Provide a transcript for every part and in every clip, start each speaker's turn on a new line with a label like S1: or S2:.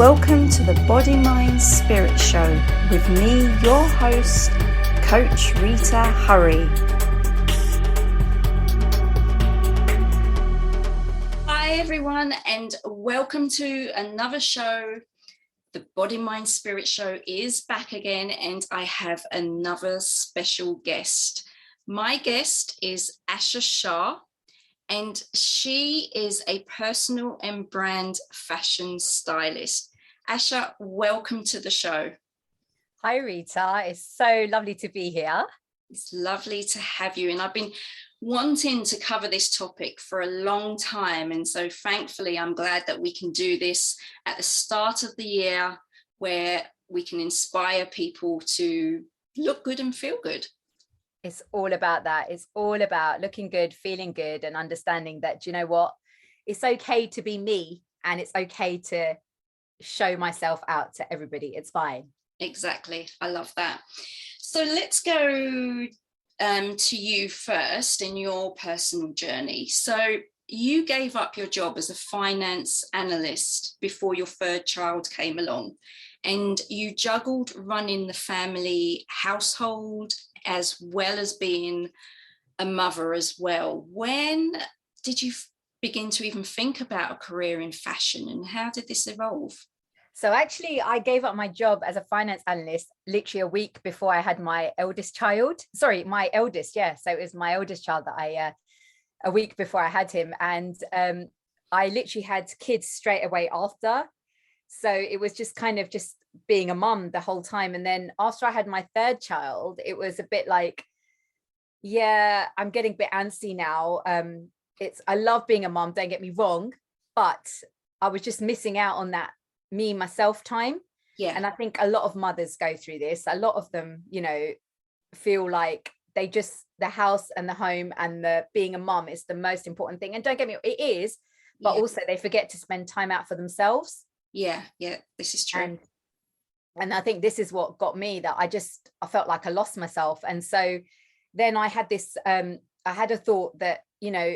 S1: Welcome to the Body, Mind, Spirit Show with me, your host, Coach Rita Hurry. Hi everyone, and welcome to another show. The Body, Mind, Spirit Show is back again, and I have another special guest. My guest is Asha Shah, and she is a personal and brand fashion stylist. Asha, welcome to the show.
S2: Hi, Rita. It's so lovely to be here.
S1: It's lovely to have you. And I've been wanting to cover this topic for a long time. And so thankfully, I'm glad that we can do this at the start of the year where we can inspire people to look good and feel good.
S2: It's all about that. It's all about looking good, feeling good, and understanding that, you know what, it's okay to be me, and it's okay to show myself out to everybody. It's fine.
S1: Exactly. I love that. So let's go to you first in your personal journey. So you gave up your job as a finance analyst before your third child came along, and you juggled running the family household as well as being a mother as well. When did you begin to even think about a career in fashion, and how did this evolve?
S2: So actually, I gave up my job as a finance analyst literally a week before I had my eldest child. Sorry, my eldest. Yeah. So it was my eldest child that a week before I had him. And I literally had kids straight away after. So it was just kind of just being a mum the whole time. And then after I had my third child, it was a bit like, yeah, I'm getting a bit antsy now. I love being a mum, don't get me wrong, but I was just missing out on that me, myself time.
S1: Yeah.
S2: And I think a lot of mothers go through this. A lot of them, you know, feel like the house and the home and the being a mum is the most important thing. And don't get me, it is, but also they forget to spend time out for themselves.
S1: Yeah, this is true.
S2: And I think this is what got me, that I felt like I lost myself. And so then I had this, I had a thought that, you know,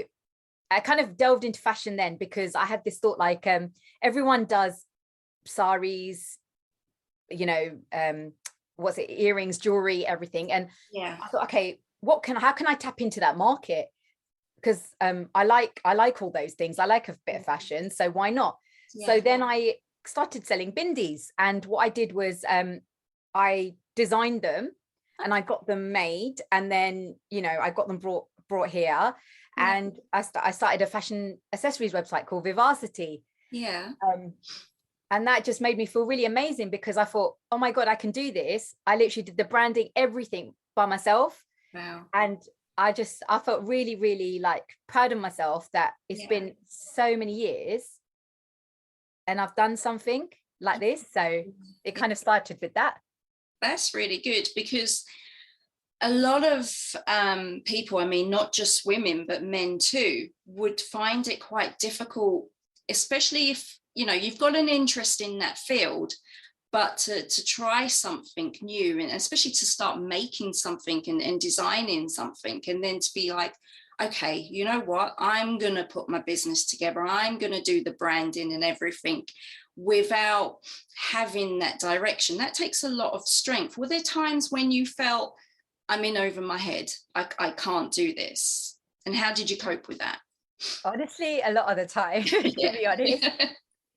S2: I kind of delved into fashion then, because I had this thought like, everyone does saris, you know, earrings, jewelry, everything. And I thought, okay, how can I tap into that market? Because I like all those things. I like a bit of fashion, so why not? So then I started selling bindies, and what I did was I designed them and I got them made, and then, you know, I got them brought here, and I started a fashion accessories website called Vivacity. And that just made me feel really amazing, because I thought, oh my God, I can do this. I literally did the branding, everything by myself.
S1: Wow.
S2: And I felt really, really like proud of myself that it's been so many years and I've done something like this. So it kind of started with that.
S1: That's really good, because a lot of people, I mean, not just women, but men too, would find it quite difficult, especially if, you know, you've got an interest in that field, but to try something new, and especially to start making something and designing something, and then to be like, okay, you know what, I'm going to put my business together, I'm going to do the branding and everything without having that direction. That takes a lot of strength. Were there times when you felt, I'm in over my head, I can't do this? And how did you cope with that?
S2: Honestly, a lot of the time, to be honest.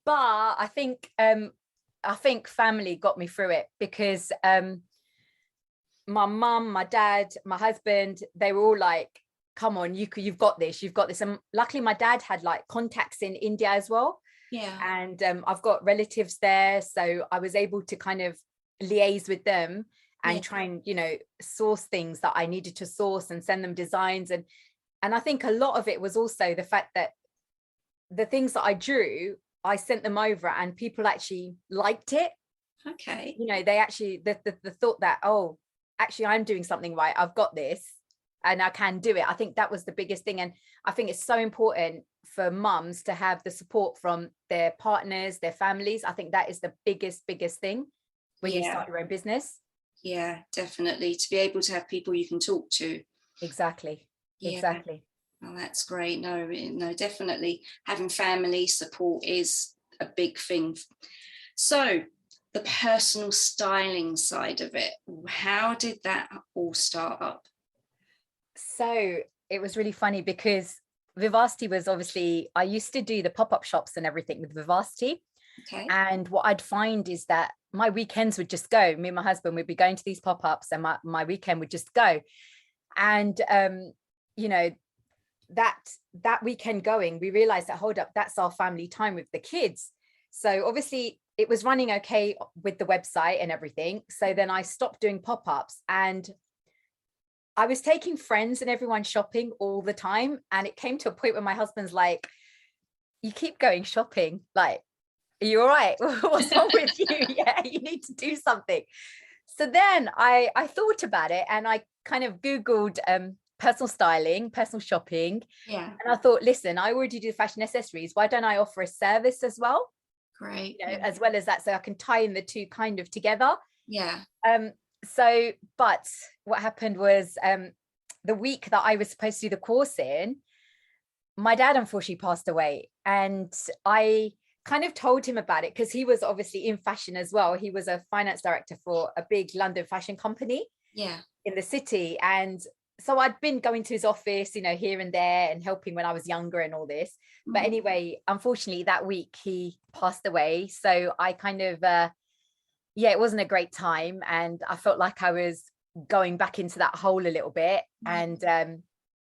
S2: But I think family got me through it, because my mum, my dad, my husband, they were all like, come on, you've got this. And luckily my dad had like contacts in India as well. And I've got relatives there, so I was able to kind of liaise with them and try and, you know, source things that I needed to source and send them designs. And I think a lot of it was also the fact that the things that I drew, I sent them over and people actually liked it.
S1: Okay.
S2: You know, they actually, the thought that, oh, actually I'm doing something right, I've got this and I can do it. I think that was the biggest thing. And I think it's so important for mums to have the support from their partners, their families. I think that is the biggest thing when you start your own business.
S1: Yeah, definitely. To be able to have people you can talk to.
S2: Exactly.
S1: Oh, that's great. No, definitely having family support is a big thing. So the personal styling side of it, how did that all start up?
S2: So it was really funny because Vivacity was obviously, I used to do the pop-up shops and everything with Vivacity.
S1: Okay.
S2: And what I'd find is that my weekends would just go. Me and my husband would be going to these pop-ups and my weekend would just go. And, you know, that weekend going, we realized that, hold up, that's our family time with the kids. So obviously it was running okay with the website and everything. So then I stopped doing pop-ups and I was taking friends and everyone shopping all the time. And it came to a point where my husband's like, you keep going shopping. Like, are you all right? What's wrong with you? Yeah, you need to do something. So then I thought about it and I kind of Googled personal styling, personal shopping.
S1: Yeah.
S2: And I thought, listen, I already do fashion accessories. Why don't I offer a service as well?
S1: Great.
S2: You know, as well as that, so I can tie in the two kind of together.
S1: Yeah.
S2: So, but what happened was the week that I was supposed to do the course in, my dad unfortunately passed away. And I kind of told him about it because he was obviously in fashion as well. He was a finance director for a big London fashion company.
S1: Yeah.
S2: In the city. And so I'd been going to his office, you know, here and there and helping when I was younger and all this. But anyway, unfortunately, that week he passed away. So I kind of, it wasn't a great time. And I felt like I was going back into that hole a little bit and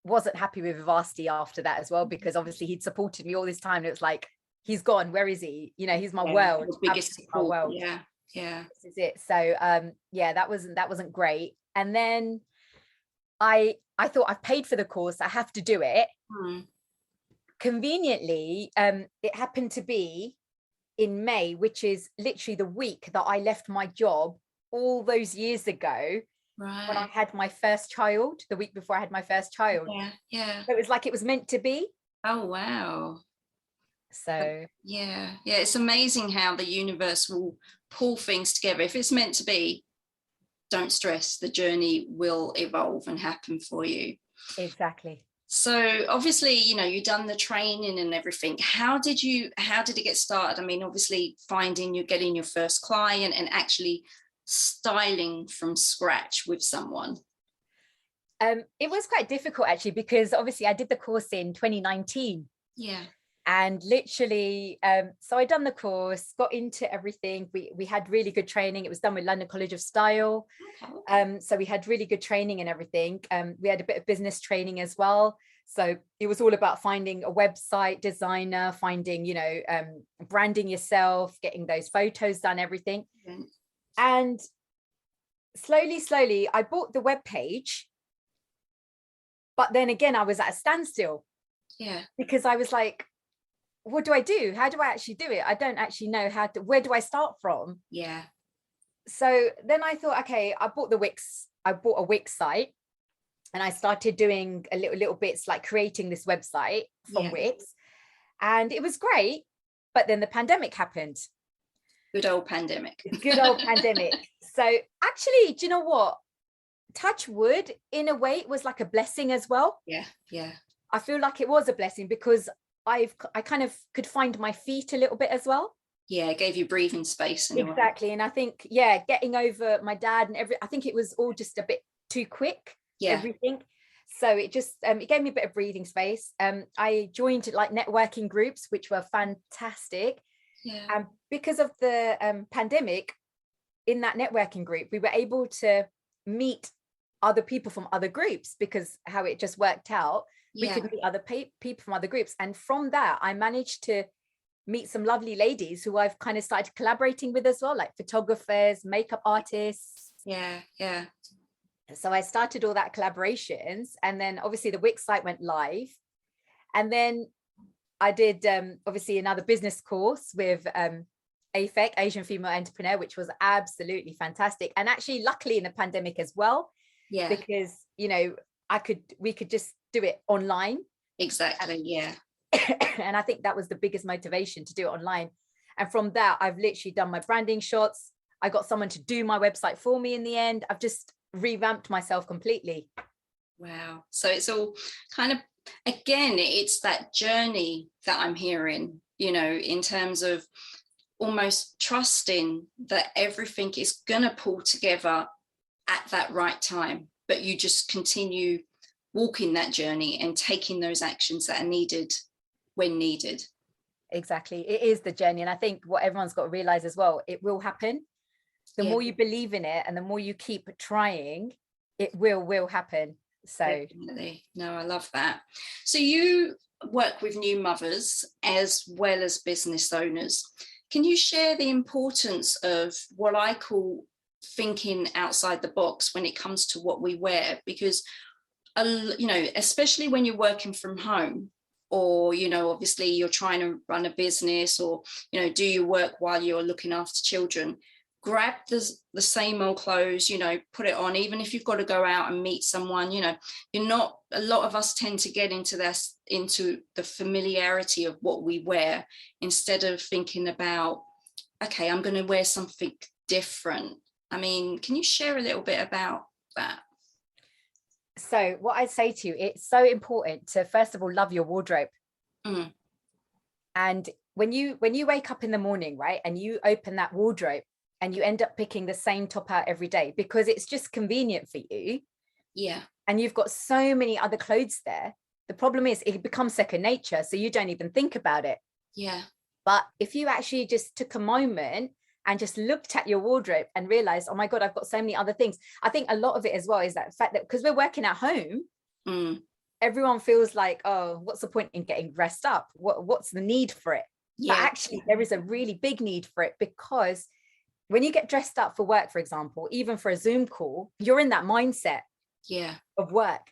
S2: wasn't happy with Vivacity after that as well, because obviously he'd supported me all this time. And it was like, he's gone. Where is he? You know, he's my world.
S1: The biggest support.
S2: My world.
S1: Yeah. Yeah.
S2: This is it. So that wasn't great. And then I thought, I've paid for the course, I have to do it. Conveniently, it happened to be in May, which is literally the week that I left my job all those years ago.
S1: Right.
S2: When I had my first child, the week before I had my first child.
S1: Yeah. Yeah.
S2: So it was like it was meant to be.
S1: Oh, wow.
S2: So
S1: yeah, it's amazing how the universe will pull things together. If it's meant to be, don't stress, the journey will evolve and happen for you.
S2: Exactly.
S1: So obviously, you know, you've done the training and everything. How did it get started? I mean, obviously getting your first client and actually styling from scratch with someone.
S2: It was quite difficult actually, because obviously I did the course in 2019.
S1: Yeah.
S2: And literally, so I'd done the course, got into everything. We had really good training. It was done with London College of Style. Okay. So we had really good training and everything. We had a bit of business training as well. So it was all about finding a website designer, finding, you know, branding yourself, getting those photos done, everything. Mm-hmm. And slowly, I bought the webpage. But then again, I was at a standstill.
S1: Yeah.
S2: Because I was like, what do I do? How do I actually do it? I don't actually know where do I start from?
S1: Yeah.
S2: So then I thought, okay, I bought a Wix site and I started doing a little bits, like creating this website from Wix, and it was great. But then the pandemic happened.
S1: Good old pandemic.
S2: Good old pandemic. So actually, do you know what? Touch wood, in a way, it was like a blessing as well.
S1: Yeah. Yeah.
S2: I feel like it was a blessing because I kind of could find my feet a little bit as well.
S1: Yeah, it gave you breathing space.
S2: Exactly. And I think, getting over my dad and I think it was all just a bit too quick. Yeah. Everything. So it just, it gave me a bit of breathing space. I joined like networking groups, which were fantastic.
S1: Yeah.
S2: And because of the pandemic, in that networking group, we were able to meet other people from other groups, because how it just worked out. We could meet other people from other groups. And from that, I managed to meet some lovely ladies who I've kind of started collaborating with as well, like photographers, makeup artists.
S1: Yeah, yeah.
S2: So I started all that collaborations. And then obviously the Wix site went live. And then I did obviously another business course with AFEC, Asian Female Entrepreneur, which was absolutely fantastic. And actually, luckily in the pandemic as well. Yeah. Because, you know, we could just do it online.
S1: Exactly. Yeah.
S2: And I think that was the biggest motivation, to do it online. And from that, I've literally done my branding shots. I got someone to do my website for me in the end. I've just revamped myself completely.
S1: Wow. So it's all kind of, again, it's that journey that I'm hearing, you know, in terms of almost trusting that everything is going to pull together at that right time, but you just continue walking that journey and taking those actions that are needed when needed.
S2: Exactly. It is the journey. And I think what everyone's got to realize as well, it will happen. The more you believe in it and the more you keep trying, it will happen. So
S1: definitely. No, I love that. So you work with new mothers as well as business owners. Can you share the importance of what I call thinking outside the box when it comes to what we wear? Because, you know, especially when you're working from home, or, you know, obviously you're trying to run a business, or, you know, do your work while you're looking after children, grab the same old clothes, you know, put it on, even if you've got to go out and meet someone. You know, a lot of us tend to get into the familiarity of what we wear, instead of thinking about, okay, I'm going to wear something different. I mean, can you share a little bit about that?
S2: So what I'd say to you, it's so important to, first of all, love your wardrobe. And when you wake up in the morning, right, and you open that wardrobe and you end up picking the same top out every day because it's just convenient for you.
S1: Yeah.
S2: And you've got so many other clothes there. The problem is it becomes second nature, so you don't even think about it.
S1: Yeah.
S2: But if you actually just took a moment and just looked at your wardrobe and realized, oh my God, I've got so many other things. I think a lot of it as well is that fact that because we're working at home, everyone feels like, oh, what's the point in getting dressed up? What's the need for it? Yeah. But actually, there is a really big need for it, because when you get dressed up for work, for example, even for a Zoom call, you're in that mindset of work.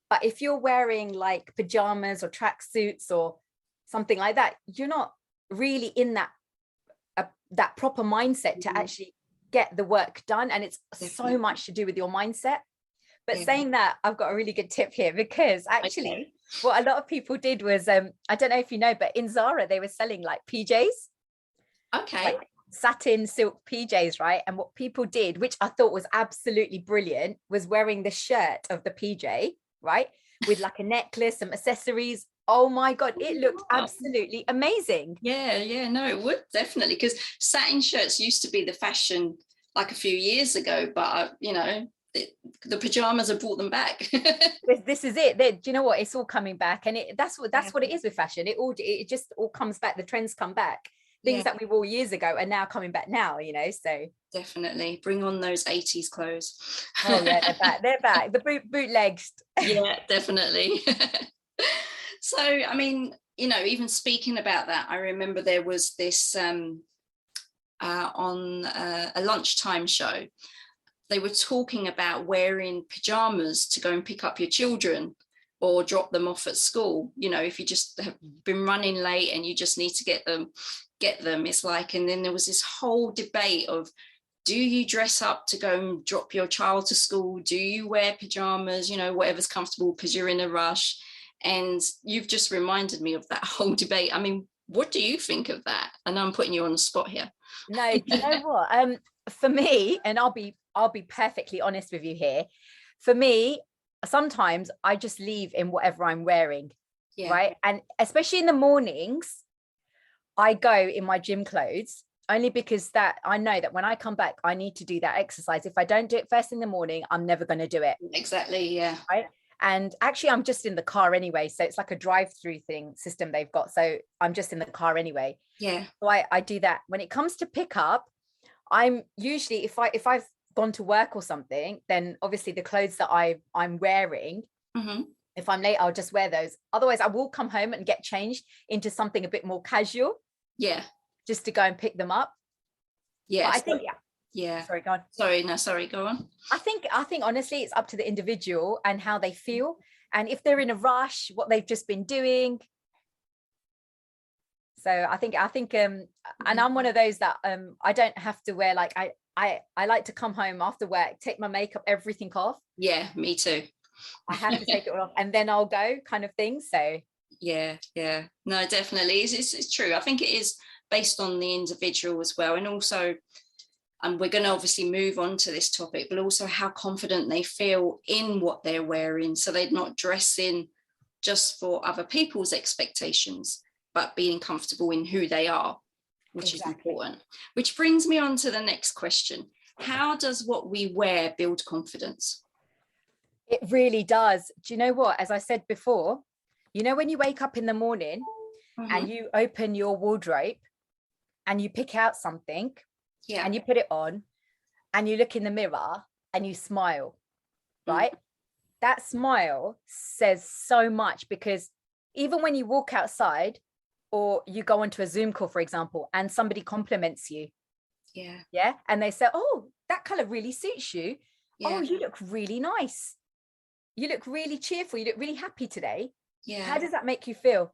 S2: But if you're wearing like pajamas or tracksuits or something like that, you're not really in that proper mindset to actually get the work done. And it's so much to do with your mindset. But saying that, I've got a really good tip here, because actually what a lot of people did was, I don't know if you know, but in Zara, they were selling like PJs.
S1: Okay.
S2: Like satin silk PJs, right? And what people did, which I thought was absolutely brilliant, was wearing the shirt of the PJ, right, with like a necklace, some accessories. Oh my God, it looked absolutely amazing.
S1: Yeah, no, it would definitely, because satin shirts used to be the fashion like a few years ago, but you know, the pajamas have brought them back.
S2: This is it. Do you know what? It's all coming back, and that's what it is with fashion. It just all comes back. The trends come back. Things that we wore years ago are now coming back now, you know, so.
S1: Definitely. Bring on those 80s clothes.
S2: Oh yeah, they're back. The bootlegs.
S1: Yeah, definitely. So, I mean, you know, even speaking about that, I remember there was this on a lunchtime show, they were talking about wearing pajamas to go and pick up your children or drop them off at school. You know, if you just have been running late and you just need to get them, it's like. And then there was this whole debate of, do you dress up to go and drop your child to school? Do you wear pajamas, you know, whatever's comfortable because you're in a rush? And you've just reminded me of that whole debate. I mean, what do you think of that? And I'm putting you on the spot here.
S2: No, do you know what? For me, and I'll be perfectly honest with you here. For me, sometimes I just leave in whatever I'm wearing, right? And especially in the mornings, I go in my gym clothes, only because that I know that when I come back, I need to do that exercise. If I don't do it first in the morning, I'm never going to do it.
S1: Exactly, yeah.
S2: Right. And actually, I'm just in the car anyway. So it's like a drive-through system they've got. So I'm just in the car anyway.
S1: Yeah.
S2: So I do that. When it comes to pickup, I'm usually, if I've gone to work or something, then obviously the clothes that I'm wearing, if I'm late, I'll just wear those. Otherwise, I will come home and get changed into something a bit more casual.
S1: Yeah.
S2: Just to go and pick them up.
S1: Yeah.
S2: I think,
S1: Sorry, go on. Go on. I
S2: think honestly, it's up to the individual and how they feel. And if they're in a rush, what they've just been doing. So I think, and I'm one of those that I don't have to wear, like I like to come home after work, take my makeup, everything off.
S1: Yeah, me too.
S2: I have to take it off and then I'll go, kind of thing. So
S1: yeah. No, definitely. It's true. I think it is based on the individual as well. And also, and we're going to obviously move on to this topic, but also how confident they feel in what they're wearing. So they're not dressing just for other people's expectations, but being comfortable in who they are. which is
S2: Exactly.
S1: important. Which brings me on to the next question. How does what we wear build confidence?
S2: It really does. Do you know what? As I said before, you know, when you wake up in the morning and you open your wardrobe and you pick out something and you put it on and you look in the mirror and you smile, right? That smile says so much, because even when you walk outside or you go onto a Zoom call, for example, and somebody compliments you, and they say, oh, that color really suits you. Oh, you look really nice. You look really cheerful. You look really happy today. How does that make you feel?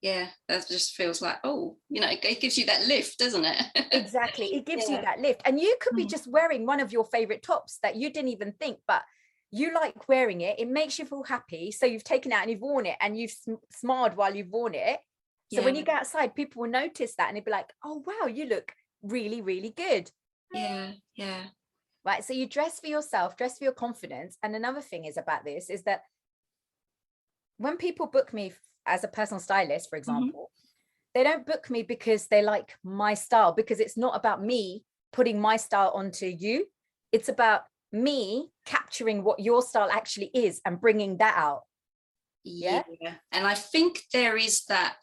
S1: That just feels like, oh, you know, it gives you that lift, doesn't it?
S2: Exactly. It gives you that lift. And you could be just wearing one of your favorite tops that you didn't even think, but you like wearing it. It makes you feel happy. So you've taken it out and you've worn it and you've smiled while you've worn it. So when you go outside, people will notice that and they'll be like, oh, wow, you look really, really good. Right. So you dress for yourself, dress for your confidence. And another thing is about this is that when people book me as a personal stylist, for example, they don't book me because they like my style, because it's not about me putting my style onto you. It's about me capturing what your style actually is and bringing that out.
S1: And I think there is that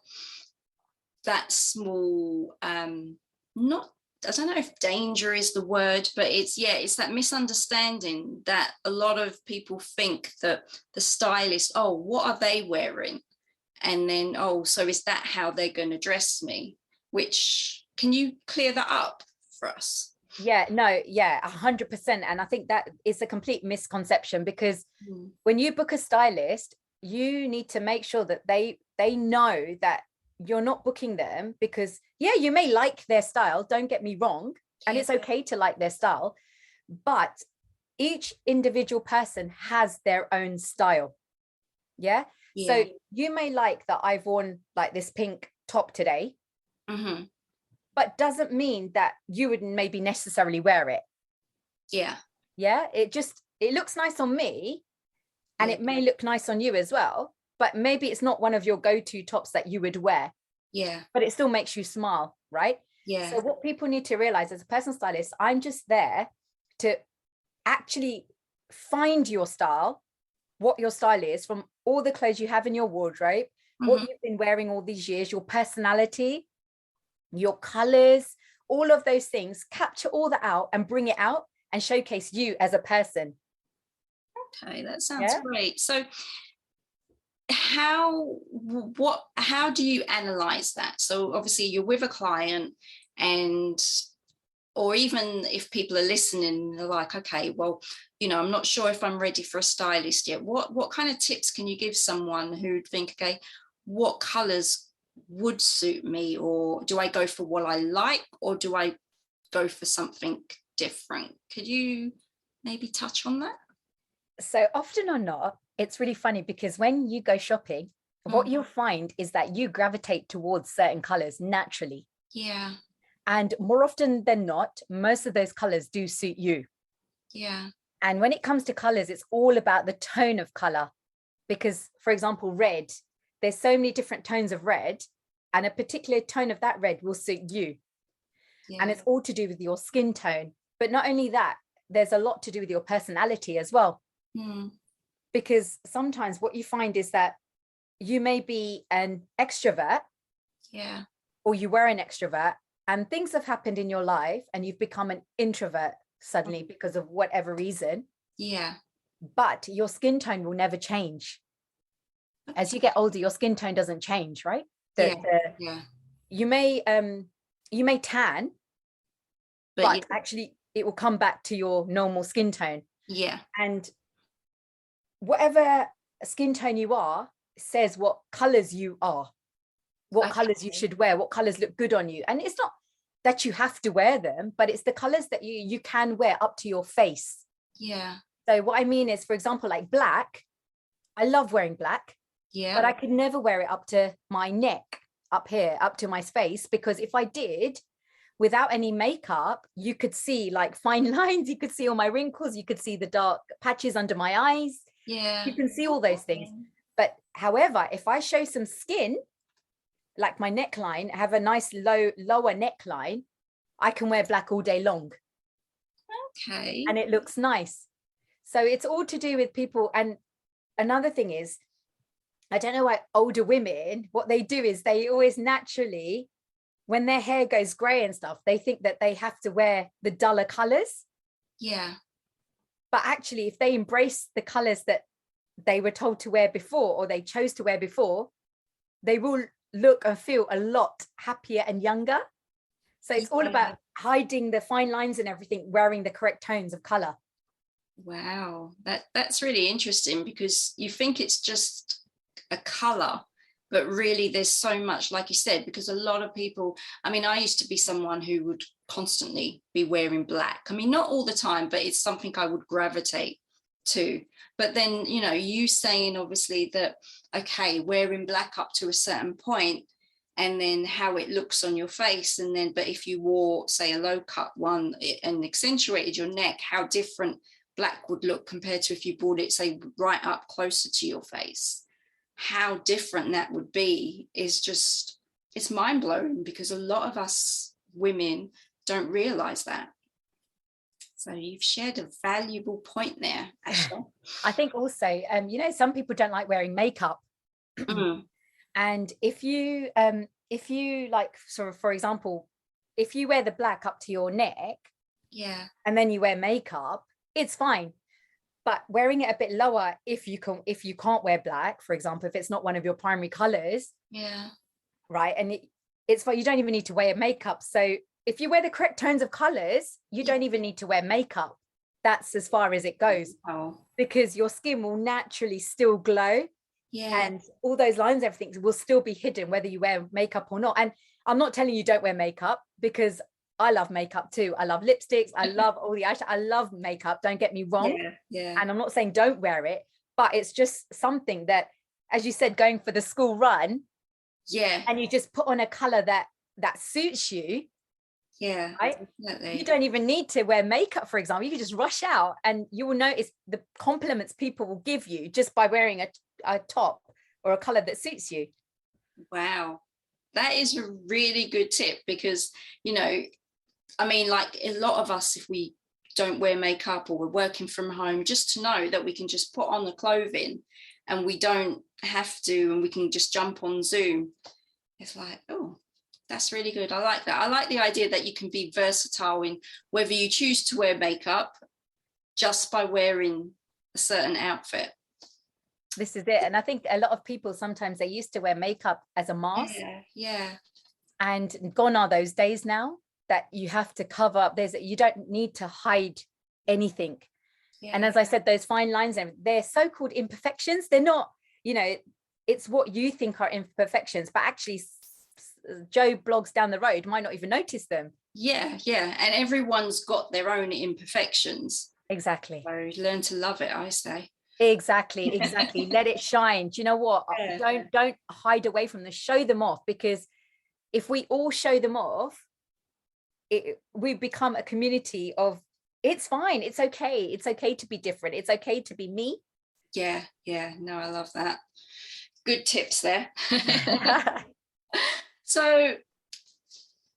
S1: small not, I don't know if danger is the word, but it's that misunderstanding that a lot of people think that the stylist, oh, what are they wearing? And then, oh, so is that how they're going to dress me? Which, can you clear that up for us?
S2: 100%. And I think that is a complete misconception, because when you book a stylist, you need to make sure that they know that you're not booking them because you may like their style, don't get me wrong, and it's okay to like their style, but each individual person has their own style. So you may like that I've worn like this pink top today, but doesn't mean that you would maybe necessarily wear it. It looks nice on me, and it may look nice on you as well, but maybe it's not one of your go-to tops that you would wear. But it still makes you smile, right? So what people need to realize, as a personal stylist, I'm just there to actually find your style, what your style is from all the clothes you have in your wardrobe, what you've been wearing all these years, your personality, your colors, all of those things, capture all that out and bring it out and showcase you as a person.
S1: Okay, that sounds great. So how do you analyze that? So obviously you're with a client, and or even if people are listening, they're like, okay, well, you know, I'm not sure if I'm ready for a stylist yet. What kind of tips can you give someone who'd think, okay, what colors would suit me, or do I go for what I like, or do I go for something different? Could you maybe touch on that?
S2: So often or not, it's really funny, because when you go shopping, what you'll find is that you gravitate towards certain colors naturally. And more often than not, most of those colors do suit you. And when it comes to colors, it's all about the tone of color. Because, for example, red, there's so many different tones of red, and a particular tone of that red will suit you. And it's all to do with your skin tone. But not only that, there's a lot to do with your personality as well. Because sometimes what you find is that you may be an extrovert, or you were an extrovert, and things have happened in your life and you've become an introvert suddenly because of whatever reason. But your skin tone will never change. As you get older, your skin tone doesn't change, right? You may tan, but actually it will come back to your normal skin tone. And whatever skin tone you are says what colors you are, what colors you should wear, what colors look good on you. And it's not that you have to wear them, but it's the colors that you can wear up to your face. So what I mean is, for example, like black, I love wearing black, but I could never wear it up to my neck, up here, up to my face, because if I did, without any makeup, you could see like fine lines, you could see all my wrinkles, you could see the dark patches under my eyes. You can see all those things. But however, if I show some skin, like my neckline, have a nice lower neckline, I can wear black all day long.
S1: Okay.
S2: And it looks nice. So it's all to do with people. And another thing is, I don't know why older women, what they do is they always naturally, when their hair goes gray and stuff, they think that they have to wear the duller colors.
S1: Yeah.
S2: But actually, if they embrace the colors that they were told to wear before, or they chose to wear before, they will look and feel a lot happier and younger. So it's all about hiding the fine lines and everything, wearing the correct tones of color.
S1: Wow, that's really interesting, because you think it's just a color, but really there's so much, like you said, because a lot of people, I mean, I used to be someone who would constantly be wearing black. I mean, not all the time, but it's something I would gravitate to. But then, you know, you saying obviously that, okay, wearing black up to a certain point, and then how it looks on your face, and then, but if you wore, say, a low cut one and accentuated your neck, how different black would look compared to if you brought it, say, right up closer to your face. How different that would be is just, it's mind-blowing, because a lot of us women don't realize that. So you've shared a valuable point there, Asha.
S2: I think also, you know, some people don't like wearing makeup. And if you like, sort of, for example, if you wear the black up to your neck,
S1: yeah,
S2: and then you wear makeup, it's fine. But wearing it a bit lower, if you can't wear black, for example, if it's not one of your primary colors,
S1: yeah,
S2: right, and it's fine, you don't even need to wear makeup. So if you wear the correct tones of colors, you don't even need to wear makeup. That's as far as it goes.
S1: oh,
S2: because your skin will naturally still glow.
S1: yeah,
S2: And all those lines, everything will still be hidden whether you wear makeup or not. And I'm not telling you don't wear makeup, because I love makeup too. I love lipsticks. I love all the eyeshadow. I love makeup. Don't get me wrong.
S1: yeah.
S2: And I'm not saying don't wear it, but it's just something that, as you said, going for the school run.
S1: Yeah.
S2: And you just put on a color that suits you.
S1: Yeah,
S2: right?
S1: definitely.
S2: You don't even need to wear makeup, for example. You can just rush out and you will notice the compliments people will give you just by wearing a top or a color that suits you.
S1: Wow. That is a really good tip, because, you know, I mean, like a lot of us, if we don't wear makeup or we're working from home, just to know that we can just put on the clothing and we don't have to, and we can just jump on Zoom. It's like, oh, that's really good. I like that. I like the idea that you can be versatile in whether you choose to wear makeup just by wearing a certain outfit.
S2: This is it. And I think a lot of people, sometimes they used to wear makeup as a mask.
S1: Yeah.
S2: And gone are those days now that you have to cover up. You don't need to hide anything. Yeah. And as I said, those fine lines, they're so-called imperfections. They're not, you know, it's what you think are imperfections, but actually Joe blogs down the road might not even notice them.
S1: Yeah. And everyone's got their own imperfections.
S2: Exactly.
S1: So learn to love it, I say.
S2: Exactly. Let it shine. Do you know what? Don't hide away from them. Show them off, because if we all show them off, we become a community of, it's fine, it's okay to be different, it's okay to be me.
S1: Yeah, no, I love that. Good tips there. So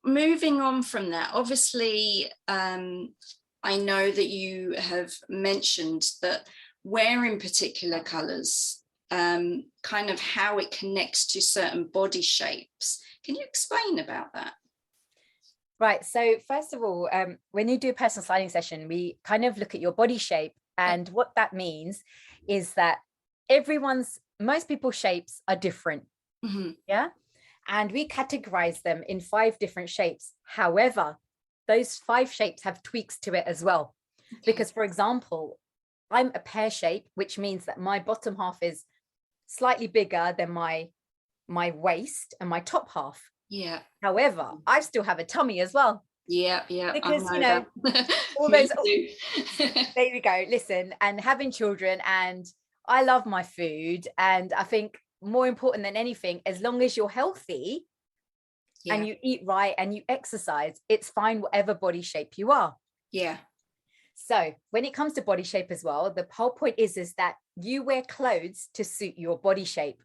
S1: moving on from that, obviously, I know that you have mentioned that wearing particular colors, kind of how it connects to certain body shapes. Can you explain about that?
S2: Right. So first of all, when you do a personal styling session, we kind of look at your body shape. And what that means is that most people's shapes are different.
S1: Mm-hmm.
S2: Yeah. And we categorize them in 5 different shapes. However, those 5 shapes have tweaks to it as well. Okay. Because, for example, I'm a pear shape, which means that my bottom half is slightly bigger than my waist and my top half.
S1: Yeah.
S2: However, I still have a tummy as well.
S1: Yeah.
S2: Because, you know, all those. There you go. Listen, and having children, and I love my food. And I think more important than anything, as long as you're healthy and you eat right and you exercise, it's fine, whatever body shape you are.
S1: Yeah.
S2: So when it comes to body shape as well, the whole point is that you wear clothes to suit your body shape.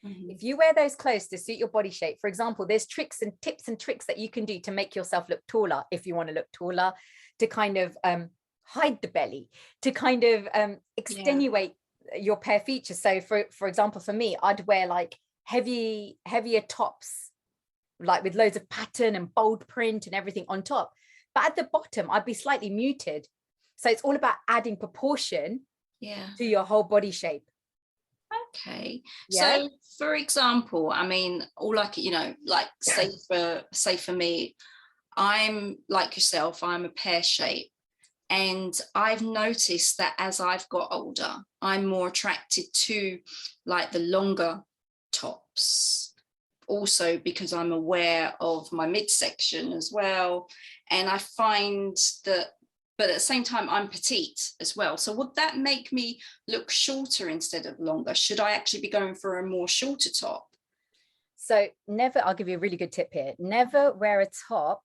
S2: If you wear those clothes to suit your body shape, for example, there's tricks and tips and tricks that you can do to make yourself look taller if you want to look taller, to kind of hide the belly, to kind of extenuate your pear features. So for example, for me, I'd wear like heavier tops, like with loads of pattern and bold print and everything on top. But at the bottom, I'd be slightly muted. So it's all about adding proportion to your whole body shape.
S1: Okay. Yeah. So for example, I mean, all like, you know, like say for me, I'm like yourself, I'm a pear shape. And I've noticed that as I've got older, I'm more attracted to like the longer tops. Also because I'm aware of my midsection as well. And I find that, but at the same time, I'm petite as well. So would that make me look shorter instead of longer? Should I actually be going for a more shorter top?
S2: So never, I'll give you a really good tip here. Never wear a top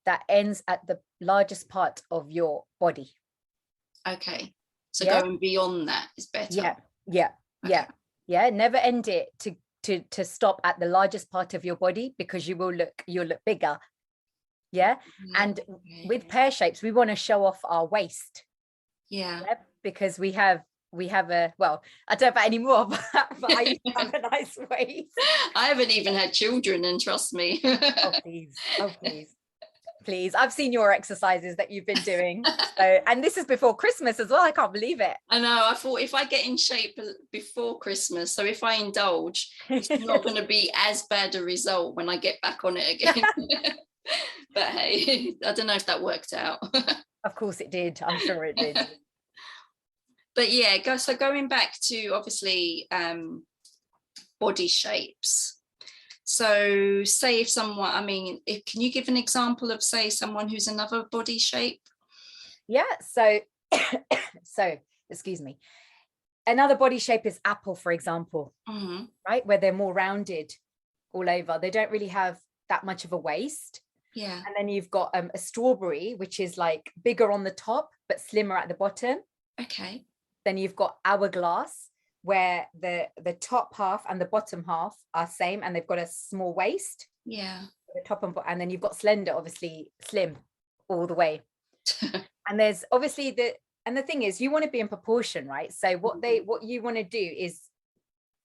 S2: that ends at the largest part of your body.
S1: Okay. So going beyond that is better.
S2: Yeah. Never end it to stop at the largest part of your body, because you'll look bigger. And with pear shapes, we want to show off our waist. Because we have a, well, I don't have any more, but I used to have a nice waist.
S1: I haven't even had children, and trust me.
S2: Oh please, I've seen your exercises that you've been doing. So, and this is before Christmas as well. I can't believe it.
S1: I know. I thought if I get in shape before Christmas, so if I indulge, it's not going to be as bad a result when I get back on it again. But hey, I don't know if that worked out.
S2: Of course it did. I'm sure it did.
S1: But yeah, going back to obviously body shapes. So say if someone, I mean, can you give an example of, say, someone who's another body shape?
S2: Yeah, so excuse me. Another body shape is apple, for example, right? Where they're more rounded all over. They don't really have that much of a waist.
S1: Yeah.
S2: And then you've got a strawberry, which is like bigger on the top, but slimmer at the bottom.
S1: Okay.
S2: Then you've got hourglass, where the top half and the bottom half are same, and they've got a small waist.
S1: Yeah.
S2: The top and bottom, and then you've got slender, obviously slim all the way. And there's obviously the thing is, you want to be in proportion, right? So what you want to do is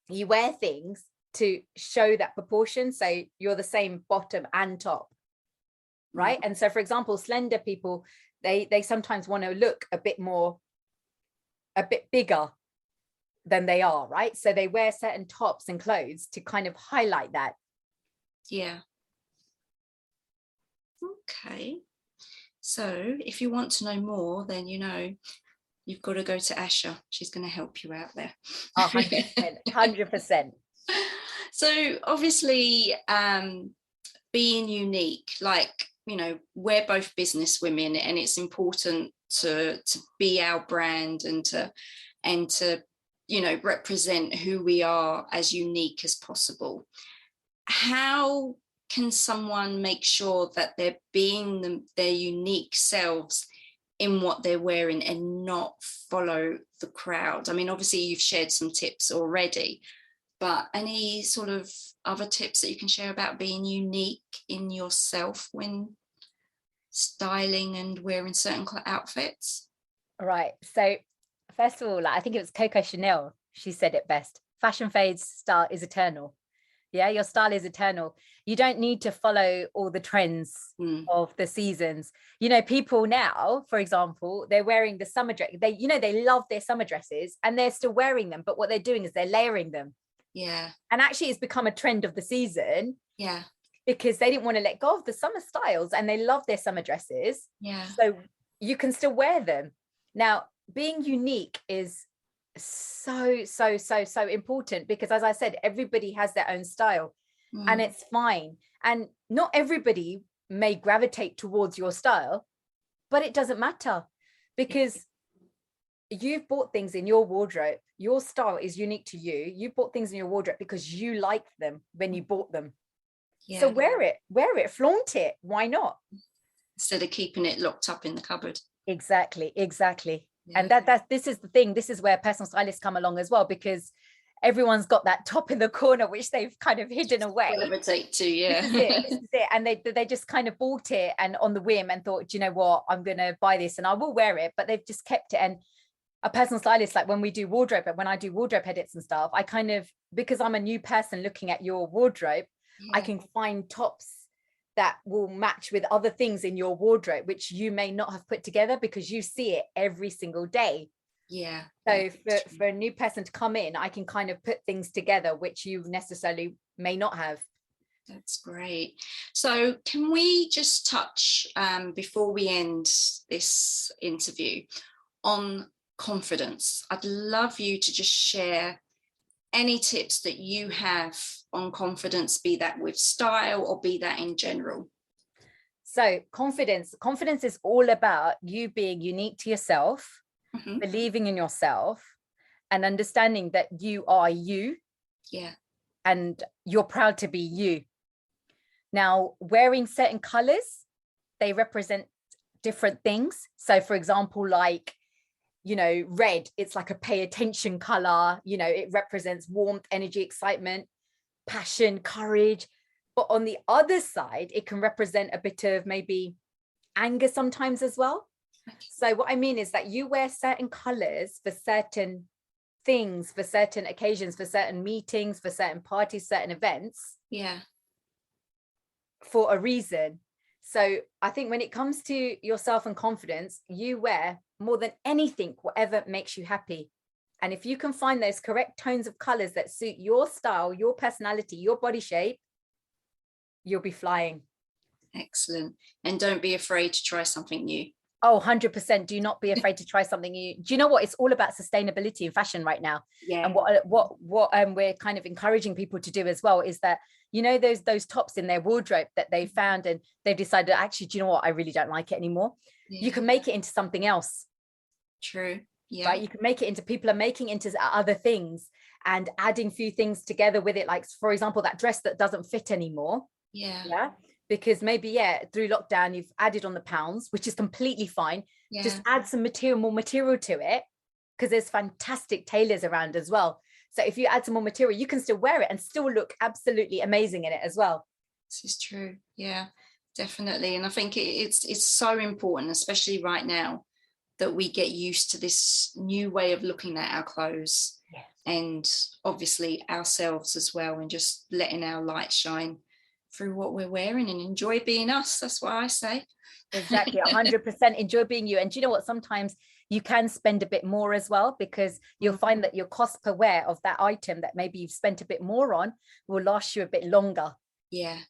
S2: you wear things to show that proportion, so you're the same bottom and top, right? And so for example, slender people, they sometimes want to look a bit bigger than they are, right? So they wear certain tops and clothes to kind of highlight that.
S1: Yeah. Okay. So if you want to know more, then you've got to go to Asha. She's going to help you out there.
S2: 100%.
S1: So obviously being unique, like, we're both business women, and it's important to be our brand and to represent who we are as unique as possible. How can someone make sure that they're being their unique selves in what they're wearing and not follow the crowd? I mean, obviously you've shared some tips already, but any sort of other tips that you can share about being unique in yourself when styling and wearing certain outfits?
S2: Right. So first of all, I think it was Coco Chanel. She said it best. Fashion fades, style is eternal. Yeah, your style is eternal. You don't need to follow all the trends of the seasons. People now, for example, they're wearing the summer dress. They love their summer dresses and they're still wearing them. But what they're doing is they're layering them.
S1: Yeah.
S2: And actually it's become a trend of the season.
S1: Yeah.
S2: Because they didn't want to let go of the summer styles and they love their summer dresses.
S1: Yeah.
S2: So you can still wear them. Now, being unique is so important, because as I said, everybody has their own style and it's fine. And not everybody may gravitate towards your style, but it doesn't matter, because you've bought things in your wardrobe. Your style is unique to you. You bought things in your wardrobe because you liked them when you bought them. Yeah. So wear it, flaunt it. Why not?
S1: Instead of keeping it locked up in the cupboard.
S2: Exactly. Yeah. And this is the thing. This is where personal stylists come along as well, because everyone's got that top in the corner which they've kind of hidden away.
S1: Gravitate to, yeah.
S2: This is it. And they just kind of bought it and on the whim and thought, do you know what, I'm gonna buy this and I will wear it, but they've just kept it. And a personal stylist, like when I do wardrobe edits and stuff, I kind of, because I'm a new person looking at your wardrobe, I can find tops that will match with other things in your wardrobe which you may not have put together because you see it every single day. So for a new person to come in, I can kind of put things together which you necessarily may not have.
S1: That's great. So can we just touch before we end this interview on confidence? I'd love you to just share any tips that you have on confidence, be that with style or be that in general.
S2: So confidence is all about you being unique to yourself, believing in yourself and understanding that you are you. And you're proud to be you. Now, wearing certain colors, they represent different things. So for example, like, you know, red, it's like a pay attention color, you know, it represents warmth, energy, excitement, passion, courage. But on the other side, it can represent a bit of maybe anger sometimes as well. So what I mean is that you wear certain colors for certain things, for certain occasions, for certain meetings, for certain parties, certain events. For a reason. So I think when it comes to yourself and confidence, you wear more than anything, whatever makes you happy. And if you can find those correct tones of colors that suit your style, your personality, your body shape, you'll be flying.
S1: Excellent. And don't be afraid to try something new.
S2: Oh, 100%. Do not be afraid to try something new. Do you know what? It's all about sustainability in fashion right now. And what we're kind of encouraging people to do as well is that, you know, those tops in their wardrobe that they found and they've decided, actually, do you know what? I really don't like it anymore. You can make it into something else.
S1: True.
S2: Right. You can make it into, people are making into other things and adding few things together with it. Like, for example, that dress that doesn't fit anymore. Because maybe, through lockdown, you've added on the pounds, which is completely fine. Just add some more material to it, because there's fantastic tailors around as well. So if you add some more material, you can still wear it and still look absolutely amazing in it as well.
S1: This is true. Yeah, definitely. And I think it's so important, especially right now, that we get used to this new way of looking at our clothes and obviously ourselves as well, and just letting our light shine through what we're wearing and enjoy being us. That's what I say.
S2: Exactly. 100% enjoy being you. And do you know what? Sometimes you can spend a bit more as well, because you'll find that your cost per wear of that item that maybe you've spent a bit more on will last you a bit longer.
S1: Yeah,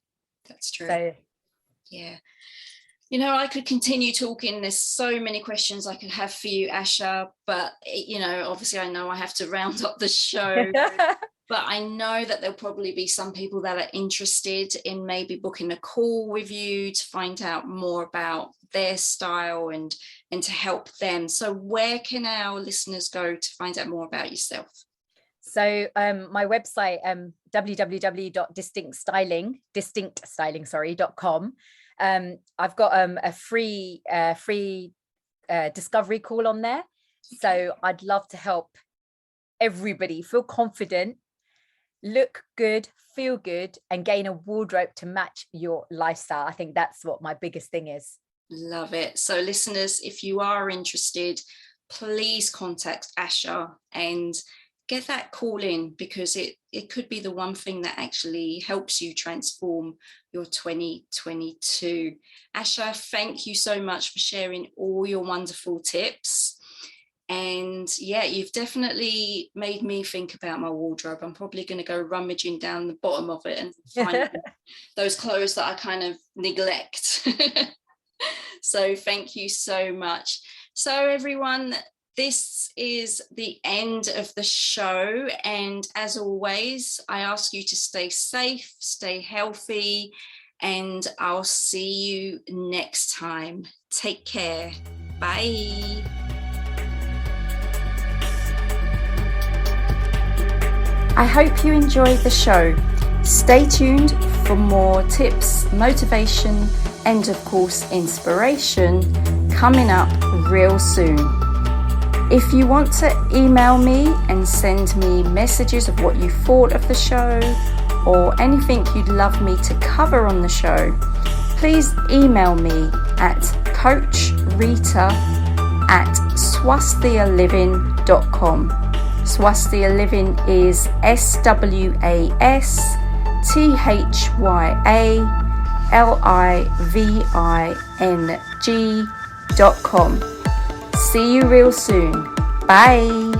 S1: that's true.
S2: So,
S1: yeah. You know, I could continue talking. There's so many questions I could have for you, Asha, but, you know, obviously I know I have to round up the show. But I know that there'll probably be some people that are interested in maybe booking a call with you to find out more about their style and to help them. So where can our listeners go to find out more about yourself?
S2: So my website, www.distinctstyling.com. I've got a free discovery call on there. So I'd love to help everybody feel confident, look good, feel good, and gain a wardrobe to match your lifestyle. I think that's what my biggest thing is.
S1: Love it. So listeners, if you are interested, please contact Asha and get that call in, because it could be the one thing that actually helps you transform your 2022. Asha, thank you so much for sharing all your wonderful tips. And yeah, you've definitely made me think about my wardrobe. I'm probably going to go rummaging down the bottom of it and find those clothes that I kind of neglect. So thank you so much. So everyone, this is the end of the show. And as always, I ask you to stay safe, stay healthy, and I'll see you next time. Take care. Bye. I hope you enjoyed the show. Stay tuned for more tips, motivation, and of course, inspiration coming up real soon. If you want to email me and send me messages of what you thought of the show or anything you'd love me to cover on the show, please email me at coachrita@swasthialiving.com. Swasthia Living is SwasthyaLiving.com. See you real soon. Bye.